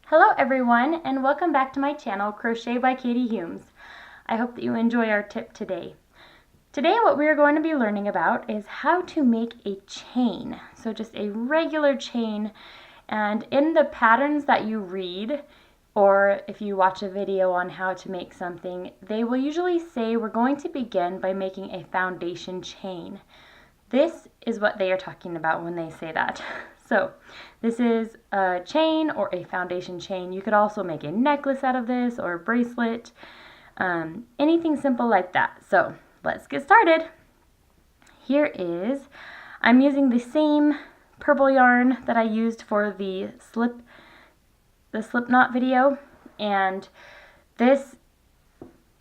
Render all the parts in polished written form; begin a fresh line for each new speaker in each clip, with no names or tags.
Hello everyone, and welcome back to my channel, Crochet by Katie Humes. I hope that you enjoy our tip today. Today what we are going to be learning about is how to make a chain. So just a regular chain, and in the patterns that you read, or if you watch a video on how to make something, they will usually say we're going to begin by making a foundation chain. This is what they are talking about when they say that. So this is a chain or a foundation chain. You could also make a necklace out of this or a bracelet, anything simple like that. So let's get started. I'm using the same purple yarn that I used for the slip knot video, and this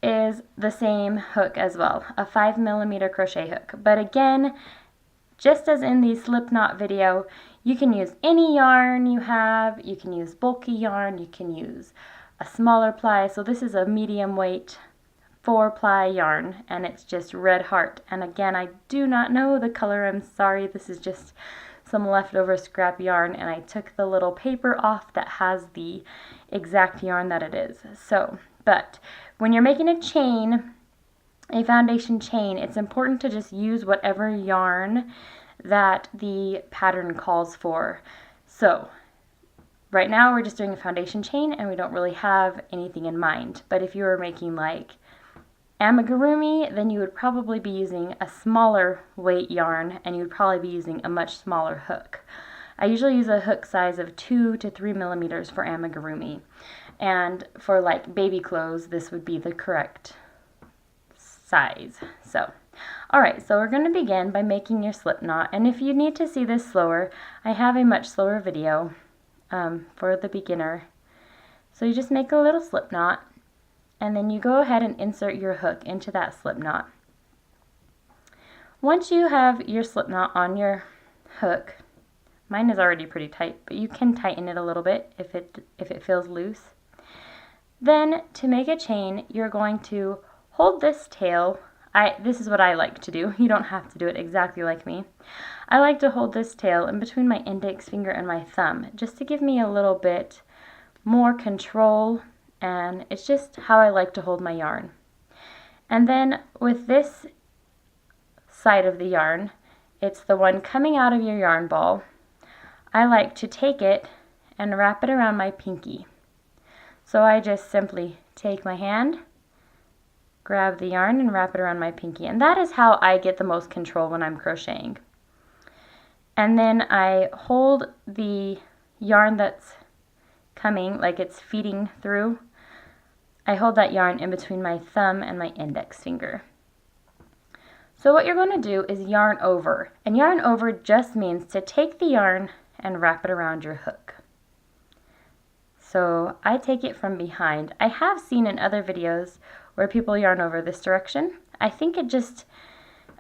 is the same hook as well, a 5mm crochet hook. But again, just as in the slip knot video, you can use any yarn you have. You can use bulky yarn, you can use a smaller ply. So this is a medium weight 4-ply yarn, and it's just Red Heart. And again, I do not know the color, I'm sorry, this is just some leftover scrap yarn, and I took the little paper off that has the exact yarn that it is. But when you're making a chain, a foundation chain, it's important to just use whatever yarn that the pattern calls for. So right now we're just doing a foundation chain and we don't really have anything in mind. But if you were making like amigurumi, then you would probably be using a smaller weight yarn, and you would probably be using a much smaller hook. I usually use a hook size of 2 to 3mm for amigurumi. And for like baby clothes, this would be the correct size. Alright, so we're going to begin by making your slip knot, and if you need to see this slower, I have a much slower video for the beginner. So you just make a little slip knot, and then you go ahead and insert your hook into that slip knot. Once you have your slip knot on your hook, mine is already pretty tight, but you can tighten it a little bit if it feels loose. Then to make a chain, you're going to hold this tail. This is what I like to do. You don't have to do it exactly like me. I like to hold this tail in between my index finger and my thumb, just to give me a little bit more control, and it's just how I like to hold my yarn. And then with this side of the yarn, it's the one coming out of your yarn ball, I like to take it and wrap it around my pinky. So I just simply take my hand, grab the yarn, and wrap it around my pinky. And that is how I get the most control when I'm crocheting. And then I hold the yarn that's coming, like it's feeding through. I hold that yarn in between my thumb and my index finger. So what you're going to do is yarn over. And yarn over just means to take the yarn and wrap it around your hook. So I take it from behind. I have seen in other videos where people yarn over this direction. I think it just,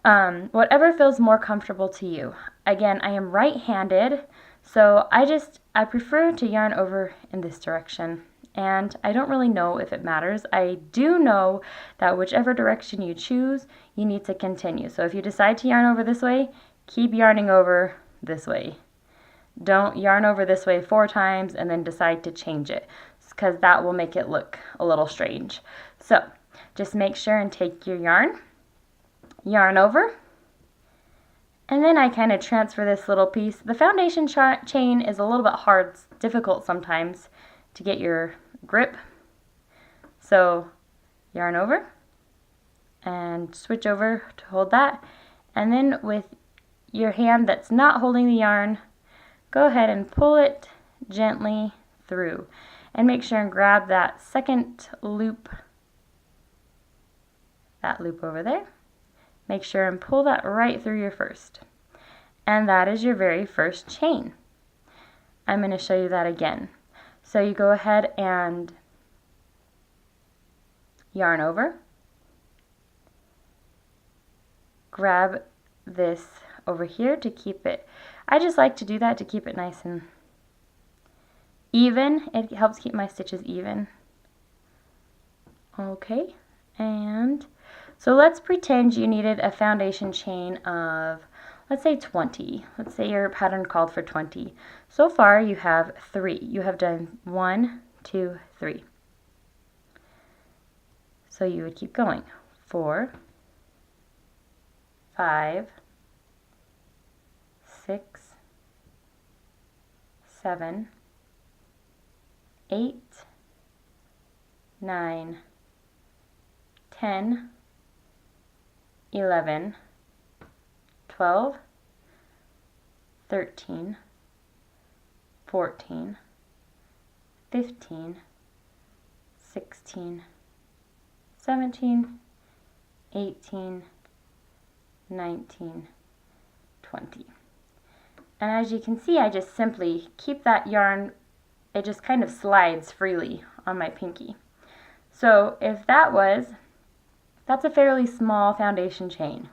whatever feels more comfortable to you. Again, I am right-handed, so I prefer to yarn over in this direction. And I don't really know if it matters. I do know that whichever direction you choose, you need to continue. So if you decide to yarn over this way, keep yarning over this way. Don't yarn over this way 4 times and then decide to change it, because that will make it look a little strange. So just make sure and take your yarn over, and then I kind of transfer this little piece. The foundation chain is a little bit hard, it's difficult sometimes to get your grip. So yarn over and switch over to hold that, and then with your hand that's not holding the yarn, go ahead and pull it gently through, and make sure and grab that second loop, that loop over there. Make sure and pull that right through your first. And that is your very first chain. I'm going to show you that again. So you go ahead and yarn over, grab this over here to keep it, I just like to do that to keep it nice and even. It helps keep my stitches even. Okay, and so let's pretend you needed a foundation chain of let's say 20. Let's say your pattern called for 20. So far you have 3. You have done 1, 2, 3. So you would keep going. 4, 5, 6, 7, 8, 9, 10, 11, 12, 13, 14, 15, 16, 17, 18, 19, 20. And as you can see, I just simply keep that yarn, it just kind of slides freely on my pinky. So if that's a fairly small foundation chain,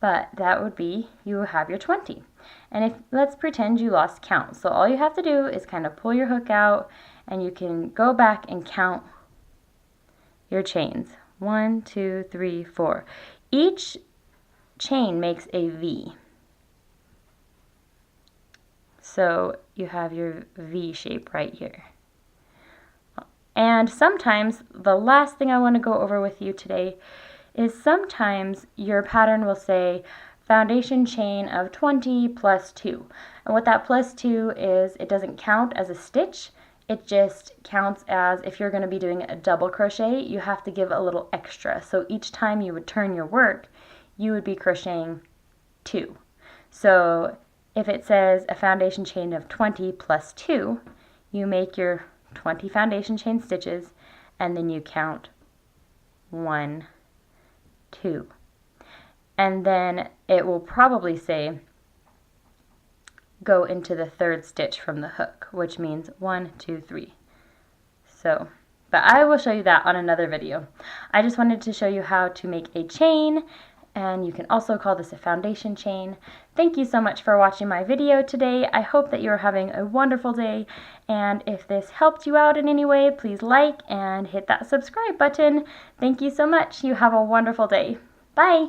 but that would be, you have your 20. And let's pretend you lost count. So all you have to do is kind of pull your hook out, and you can go back and count your chains. 1, 2, 3, 4. Each chain makes a V. So you have your V shape right here. And sometimes, the last thing I want to go over with you today is sometimes your pattern will say foundation chain of 20 plus 2. And what that plus 2 is, it doesn't count as a stitch. It just counts as, if you're going to be doing a double crochet, you have to give a little extra. So each time you would turn your work, you would be crocheting 2. So if it says a foundation chain of 20 plus 2, you make your 20 foundation chain stitches, and then you count 1, 2. And then it will probably say go into the third stitch from the hook, which means 1, 2, 3. So, but I will show you that on another video. I just wanted to show you how to make a chain, and you can also call this a foundation chain. Thank you so much for watching my video today. I hope that you're having a wonderful day, and if this helped you out in any way, please like and hit that subscribe button. Thank you so much. You have a wonderful day. Bye!